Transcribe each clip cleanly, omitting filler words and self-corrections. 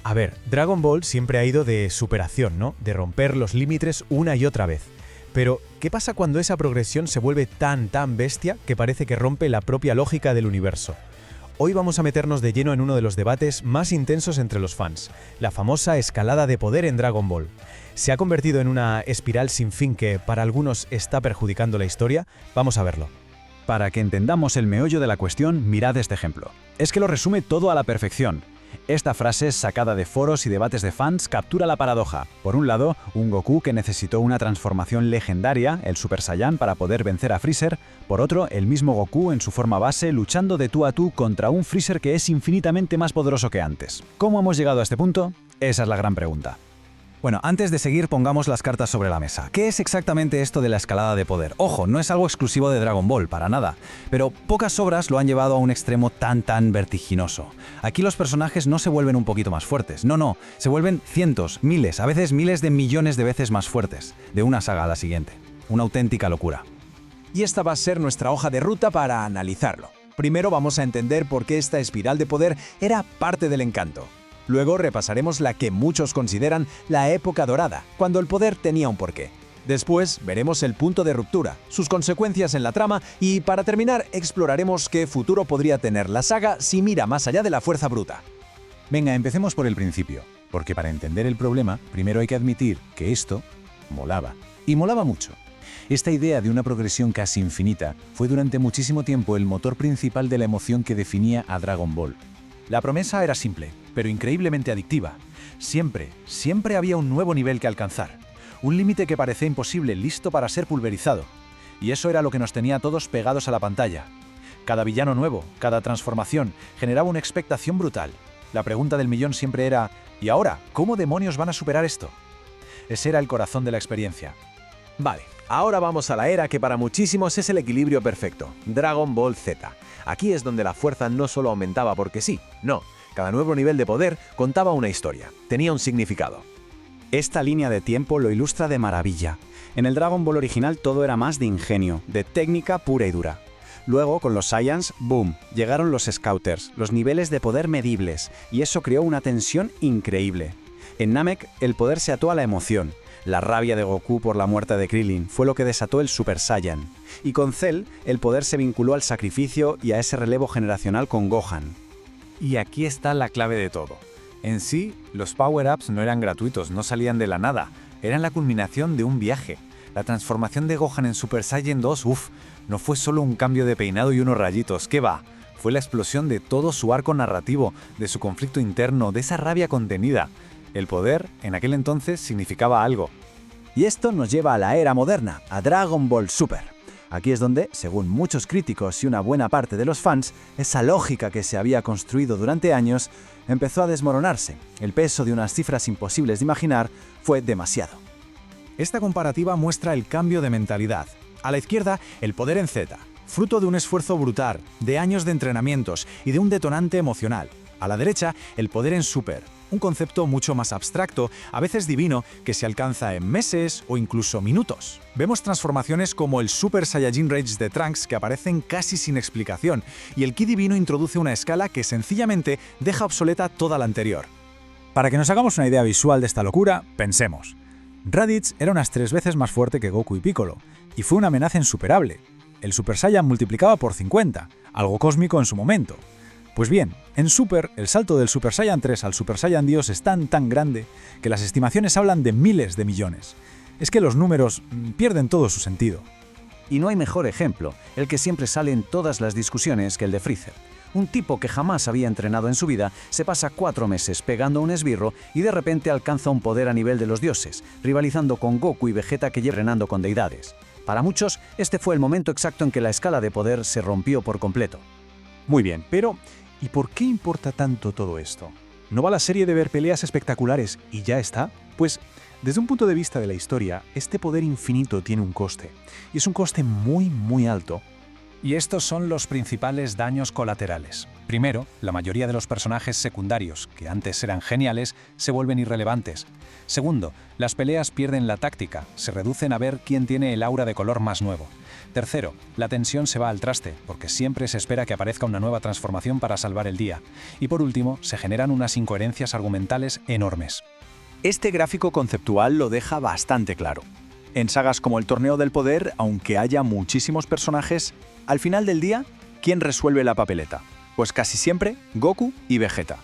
A ver, Dragon Ball siempre ha ido de superación, ¿no? De romper los límites una y otra vez. Pero, ¿qué pasa cuando esa progresión se vuelve tan bestia que parece que rompe la propia lógica del universo? Hoy vamos a meternos de lleno en uno de los debates más intensos entre los fans, la famosa escalada de poder en Dragon Ball. ¿Se ha convertido en una espiral sin fin que, para algunos, está perjudicando la historia? Vamos a verlo. Para que entendamos el meollo de la cuestión, mirad este ejemplo. Es que lo resume todo a la perfección. Esta frase, sacada de foros y debates de fans, captura la paradoja. Por un lado, un Goku que necesitó una transformación legendaria, el Super Saiyan, para poder vencer a Freezer. Por otro, el mismo Goku en su forma base, luchando de tú a tú contra un Freezer que es infinitamente más poderoso que antes. ¿Cómo hemos llegado a este punto? Esa es la gran pregunta. Bueno, antes de seguir, pongamos las cartas sobre la mesa. ¿Qué es exactamente esto de la escalada de poder? Ojo, no es algo exclusivo de Dragon Ball, para nada. Pero pocas obras lo han llevado a un extremo tan vertiginoso. Aquí los personajes no se vuelven un poquito más fuertes. No, se vuelven cientos, miles, a veces miles de millones de veces más fuertes, de una saga a la siguiente. Una auténtica locura. Y esta va a ser nuestra hoja de ruta para analizarlo. Primero vamos a entender por qué esta espiral de poder era parte del encanto. Luego repasaremos la que muchos consideran la época dorada, cuando el poder tenía un porqué. Después veremos el punto de ruptura, sus consecuencias en la trama y, para terminar, exploraremos qué futuro podría tener la saga si mira más allá de la fuerza bruta. Venga, empecemos por el principio, porque para entender el problema, primero hay que admitir que esto molaba, y molaba mucho. Esta idea de una progresión casi infinita fue durante muchísimo tiempo el motor principal de la emoción que definía a Dragon Ball. La promesa era simple, pero increíblemente adictiva. Siempre había un nuevo nivel que alcanzar. Un límite que parecía imposible, listo para ser pulverizado. Y eso era lo que nos tenía a todos pegados a la pantalla. Cada villano nuevo, cada transformación, generaba una expectación brutal. La pregunta del millón siempre era, ¿y ahora? ¿Cómo demonios van a superar esto? Ese era el corazón de la experiencia. Vale, ahora vamos a la era que para muchísimos es el equilibrio perfecto, Dragon Ball Z. Aquí es donde la fuerza no solo aumentaba porque sí, no. Cada nuevo nivel de poder contaba una historia, tenía un significado. Esta línea de tiempo lo ilustra de maravilla. En el Dragon Ball original todo era más de ingenio, de técnica pura y dura. Luego, con los Saiyans, ¡boom!, llegaron los Scouters, los niveles de poder medibles, y eso creó una tensión increíble. En Namek, el poder se ató a la emoción. La rabia de Goku por la muerte de Krillin fue lo que desató el Super Saiyan. Y con Cell, el poder se vinculó al sacrificio y a ese relevo generacional con Gohan. Y aquí está la clave de todo. En sí, los power-ups no eran gratuitos, no salían de la nada. Eran la culminación de un viaje. La transformación de Gohan en Super Saiyan 2, no fue solo un cambio de peinado y unos rayitos, ¿qué va? Fue la explosión de todo su arco narrativo, de su conflicto interno, de esa rabia contenida. El poder, en aquel entonces, significaba algo. Y esto nos lleva a la era moderna, a Dragon Ball Super. Aquí es donde, según muchos críticos y una buena parte de los fans, esa lógica que se había construido durante años empezó a desmoronarse. El peso de unas cifras imposibles de imaginar fue demasiado. Esta comparativa muestra el cambio de mentalidad. A la izquierda, el poder en Z, fruto de un esfuerzo brutal, de años de entrenamientos y de un detonante emocional. A la derecha, el poder en Super, un concepto mucho más abstracto, a veces divino, que se alcanza en meses o incluso minutos. Vemos transformaciones como el Super Saiyajin Rage de Trunks que aparecen casi sin explicación, y el Ki divino introduce una escala que sencillamente deja obsoleta toda la anterior. Para que nos hagamos una idea visual de esta locura, pensemos. Raditz era unas 3 veces más fuerte que Goku y Piccolo, y fue una amenaza insuperable. El Super Saiyan multiplicaba por 50, algo cósmico en su momento. Pues bien, en Super, el salto del Super Saiyan 3 al Super Saiyan Dios es tan grande que las estimaciones hablan de miles de millones. Es que los números pierden todo su sentido. Y no hay mejor ejemplo, el que siempre sale en todas las discusiones, que el de Freezer. Un tipo que jamás había entrenado en su vida se pasa 4 meses pegando un esbirro y de repente alcanza un poder a nivel de los dioses, rivalizando con Goku y Vegeta que llevan entrenando con deidades. Para muchos, este fue el momento exacto en que la escala de poder se rompió por completo. Muy bien, pero ¿y por qué importa tanto todo esto? ¿No va la serie de ver peleas espectaculares y ya está? Pues, desde un punto de vista de la historia, este poder infinito tiene un coste. Y es un coste muy alto. Y estos son los principales daños colaterales. Primero, la mayoría de los personajes secundarios, que antes eran geniales, se vuelven irrelevantes. Segundo, las peleas pierden la táctica, se reducen a ver quién tiene el aura de color más nuevo. Tercero, la tensión se va al traste, porque siempre se espera que aparezca una nueva transformación para salvar el día. Y por último, se generan unas incoherencias argumentales enormes. Este gráfico conceptual lo deja bastante claro. En sagas como el Torneo del Poder, aunque haya muchísimos personajes, al final del día, ¿quién resuelve la papeleta? Pues casi siempre Goku y Vegeta.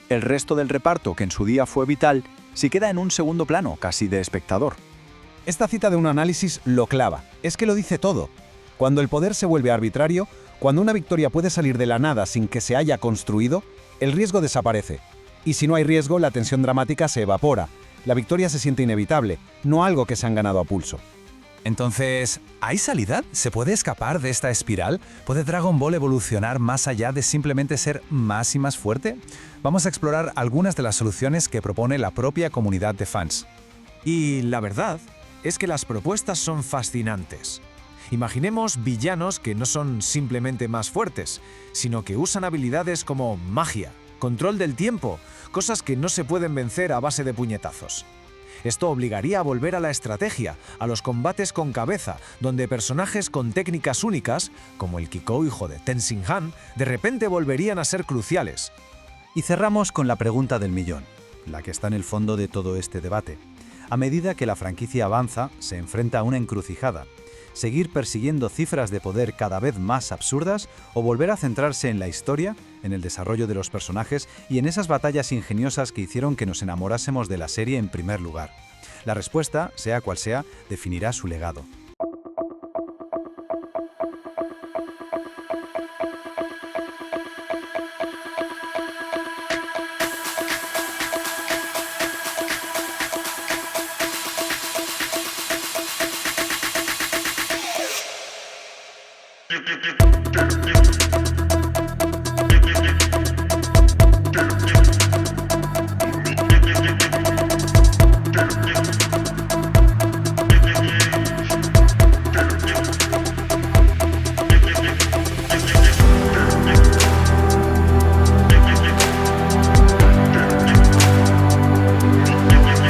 El resto del reparto, que en su día fue vital, sí queda en un segundo plano, casi de espectador. Esta cita de un análisis lo clava. Es que lo dice todo. Cuando el poder se vuelve arbitrario, cuando una victoria puede salir de la nada sin que se haya construido, el riesgo desaparece. Y si no hay riesgo, la tensión dramática se evapora. La victoria se siente inevitable, no algo que se han ganado a pulso. Entonces, ¿hay salida? ¿Se puede escapar de esta espiral? ¿Puede Dragon Ball evolucionar más allá de simplemente ser más y más fuerte? Vamos a explorar algunas de las soluciones que propone la propia comunidad de fans. Y la verdad es que las propuestas son fascinantes. Imaginemos villanos que no son simplemente más fuertes, sino que usan habilidades como magia, control del tiempo, cosas que no se pueden vencer a base de puñetazos. Esto obligaría a volver a la estrategia, a los combates con cabeza, donde personajes con técnicas únicas, como el Kiko hijo de Tenzin Han, de repente volverían a ser cruciales. Y cerramos con la pregunta del millón, la que está en el fondo de todo este debate. A medida que la franquicia avanza, se enfrenta a una encrucijada. ¿Seguir persiguiendo cifras de poder cada vez más absurdas o volver a centrarse en la historia, en el desarrollo de los personajes y en esas batallas ingeniosas que hicieron que nos enamorásemos de la serie en primer lugar? La respuesta, sea cual sea, definirá su legado.